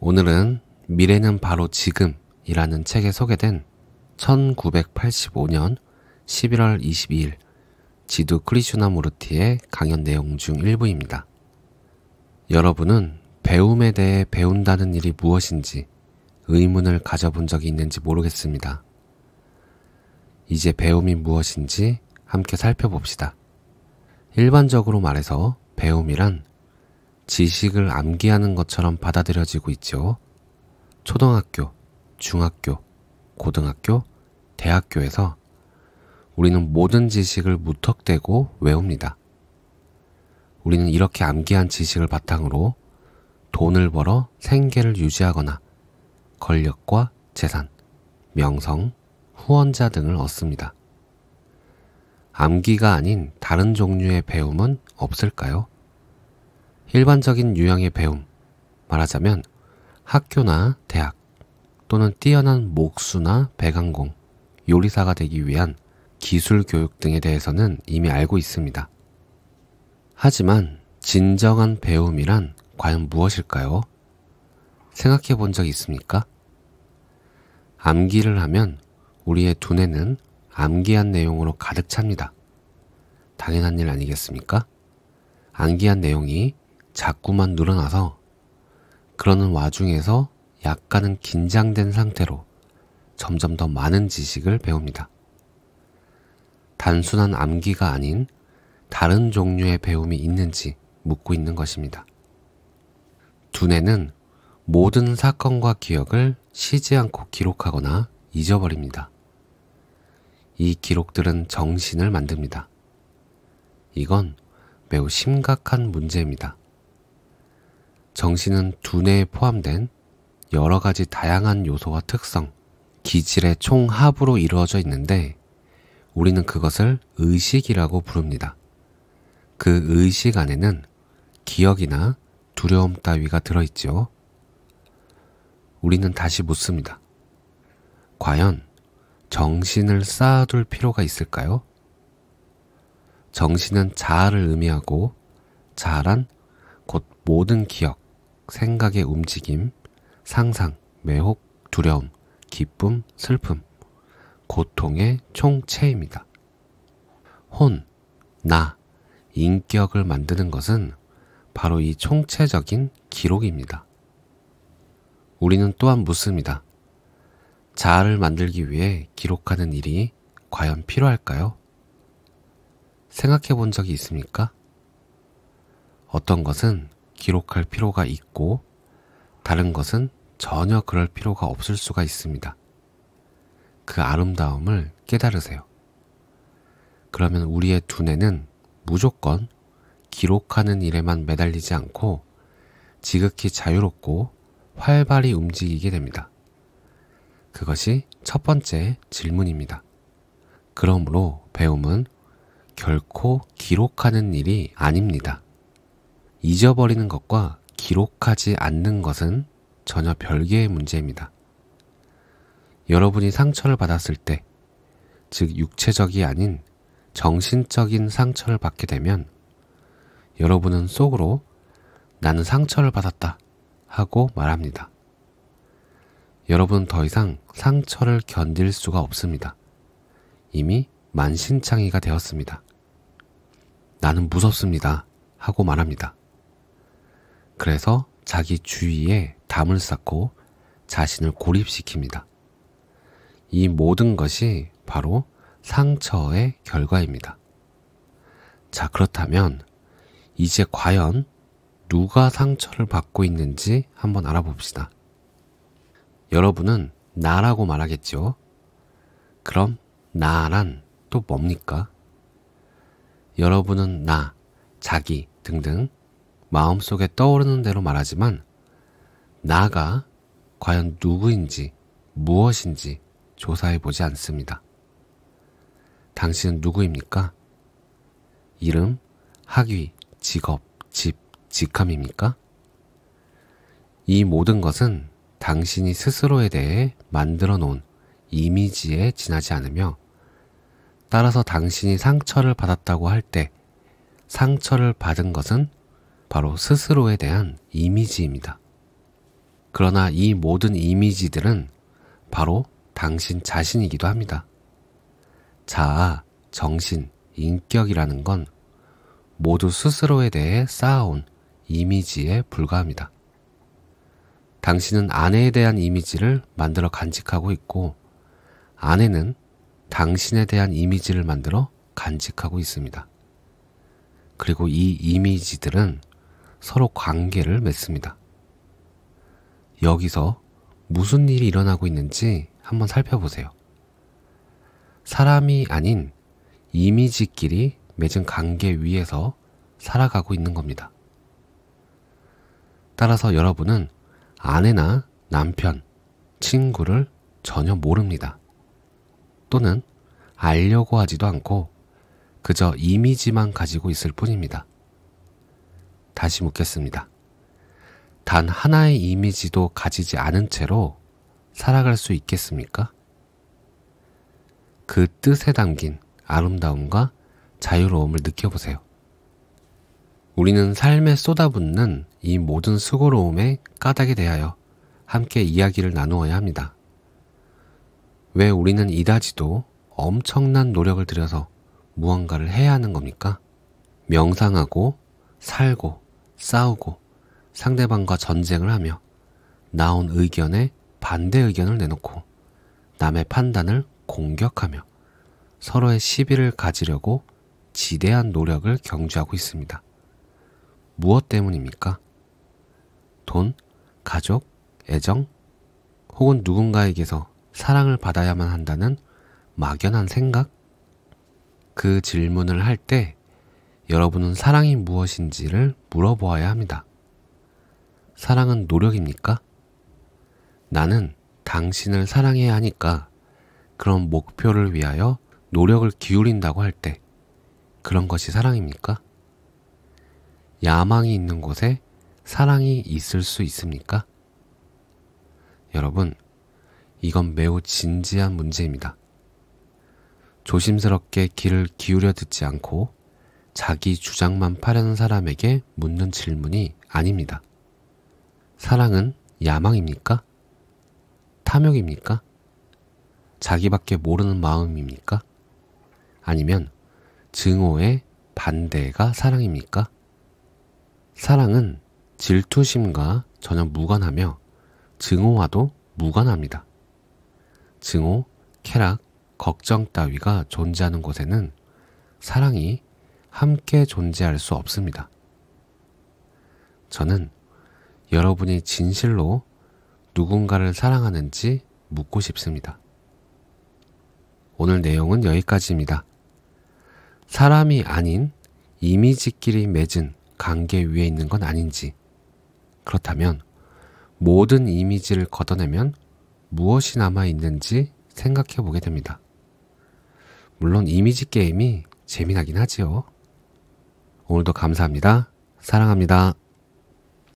오늘은 미래는 바로 지금이라는 책에 소개된 1985년 11월 22일 지두 크리슈나무르티의 강연 내용 중 일부입니다. 여러분은 배움에 대해 배운다는 일이 무엇인지 의문을 가져본 적이 있는지 모르겠습니다. 이제 배움이 무엇인지 함께 살펴봅시다. 일반적으로 말해서 배움이란 지식을 암기하는 것처럼 받아들여지고 있죠. 초등학교, 중학교, 고등학교, 대학교에서 우리는 모든 지식을 무턱대고 외웁니다. 우리는 이렇게 암기한 지식을 바탕으로 돈을 벌어 생계를 유지하거나 권력과 재산, 명성, 후원자 등을 얻습니다. 암기가 아닌 다른 종류의 배움은 없을까요? 일반적인 유형의 배움, 말하자면 학교나 대학 또는 뛰어난 목수나 배강공, 요리사가 되기 위한 기술 교육 등에 대해서는 이미 알고 있습니다. 하지만 진정한 배움이란 과연 무엇일까요? 생각해 본 적 있습니까? 암기를 하면 우리의 두뇌는 암기한 내용으로 가득 찹니다. 당연한 일 아니겠습니까? 암기한 내용이 자꾸만 늘어나서 그러는 와중에서 약간은 긴장된 상태로 점점 더 많은 지식을 배웁니다. 단순한 암기가 아닌 다른 종류의 배움이 있는지 묻고 있는 것입니다. 두뇌는 모든 사건과 기억을 쉬지 않고 기록하거나 잊어버립니다. 이 기록들은 정신을 만듭니다. 이건 매우 심각한 문제입니다. 정신은 두뇌에 포함된 여러 가지 다양한 요소와 특성, 기질의 총합으로 이루어져 있는데 우리는 그것을 의식이라고 부릅니다. 그 의식 안에는 기억이나 두려움 따위가 들어있죠. 우리는 다시 묻습니다. 과연 정신을 쌓아둘 필요가 있을까요? 정신은 자아를 의미하고 자아란 곧 모든 기억, 생각의 움직임, 상상, 매혹, 두려움, 기쁨, 슬픔, 고통의 총체입니다. 혼, 나, 인격을 만드는 것은 바로 이 총체적인 기록입니다. 우리는 또한 묻습니다. 자아를 만들기 위해 기록하는 일이 과연 필요할까요? 생각해 본 적이 있습니까? 어떤 것은 기록할 필요가 있고 다른 것은 전혀 그럴 필요가 없을 수가 있습니다. 그 아름다움을 깨달으세요. 그러면 우리의 두뇌는 무조건 기록하는 일에만 매달리지 않고 지극히 자유롭고 활발히 움직이게 됩니다. 그것이 첫 번째 질문입니다. 그러므로 배움은 결코 기록하는 일이 아닙니다. 잊어버리는 것과 기록하지 않는 것은 전혀 별개의 문제입니다. 여러분이 상처를 받았을 때, 즉 육체적이 아닌 정신적인 상처를 받게 되면 여러분은 속으로 나는 상처를 받았다 하고 말합니다. 여러분은 더 이상 상처를 견딜 수가 없습니다. 이미 만신창이가 되었습니다. 나는 무섭습니다 하고 말합니다. 그래서 자기 주위에 담을 쌓고 자신을 고립시킵니다. 이 모든 것이 바로 상처의 결과입니다. 자, 그렇다면 이제 과연 누가 상처를 받고 있는지 한번 알아봅시다. 여러분은 나라고 말하겠죠? 그럼 나란 또 뭡니까? 여러분은 나, 자기 등등 마음속에 떠오르는 대로 말하지만 나가 과연 누구인지 무엇인지 조사해보지 않습니다. 당신은 누구입니까? 이름, 학위, 직업, 집, 직함입니까? 이 모든 것은 당신이 스스로에 대해 만들어 놓은 이미지에 지나지 않으며 따라서 당신이 상처를 받았다고 할 때 상처를 받은 것은 바로 스스로에 대한 이미지입니다. 그러나 이 모든 이미지들은 바로 당신 자신이기도 합니다. 자아, 정신, 인격이라는 건 모두 스스로에 대해 쌓아온 이미지에 불과합니다. 당신은 아내에 대한 이미지를 만들어 간직하고 있고, 아내는 당신에 대한 이미지를 만들어 간직하고 있습니다. 그리고 이 이미지들은 서로 관계를 맺습니다. 여기서 무슨 일이 일어나고 있는지 한번 살펴보세요. 사람이 아닌 이미지끼리 맺은 관계 위에서 살아가고 있는 겁니다. 따라서 여러분은 아내나 남편, 친구를 전혀 모릅니다. 또는 알려고 하지도 않고 그저 이미지만 가지고 있을 뿐입니다. 다시 묻겠습니다. 단 하나의 이미지도 가지지 않은 채로 살아갈 수 있겠습니까? 그 뜻에 담긴 아름다움과 자유로움을 느껴보세요. 우리는 삶에 쏟아붓는 이 모든 수고로움에 까닭에 대하여 함께 이야기를 나누어야 합니다. 왜 우리는 이다지도 엄청난 노력을 들여서 무언가를 해야 하는 겁니까? 명상하고 살고 싸우고 상대방과 전쟁을 하며 나온 의견에 반대 의견을 내놓고 남의 판단을 공격하며 서로의 시비를 가지려고 지대한 노력을 경주하고 있습니다. 무엇 때문입니까? 돈, 가족, 애정, 혹은 누군가에게서 사랑을 받아야만 한다는 막연한 생각? 그 질문을 할 때 여러분은 사랑이 무엇인지를 물어보아야 합니다. 사랑은 노력입니까? 나는 당신을 사랑해야 하니까 그런 목표를 위하여 노력을 기울인다고 할 때 그런 것이 사랑입니까? 야망이 있는 곳에 사랑이 있을 수 있습니까? 여러분, 이건 매우 진지한 문제입니다. 조심스럽게 귀를 기울여 듣지 않고 자기 주장만 파려는 사람에게 묻는 질문이 아닙니다. 사랑은 야망입니까? 탐욕입니까? 자기밖에 모르는 마음입니까? 아니면 증오의 반대가 사랑입니까? 사랑은 질투심과 전혀 무관하며 증오와도 무관합니다. 증오, 쾌락, 걱정 따위가 존재하는 곳에는 사랑이 함께 존재할 수 없습니다. 저는 여러분이 진실로 누군가를 사랑하는지 묻고 싶습니다. 오늘 내용은 여기까지입니다. 사람이 아닌 이미지끼리 맺은 관계 위에 있는 건 아닌지, 그렇다면 모든 이미지를 걷어내면 무엇이 남아있는지 생각해 보게 됩니다. 물론 이미지 게임이 재미나긴 하지요. 오늘도 감사합니다. 사랑합니다.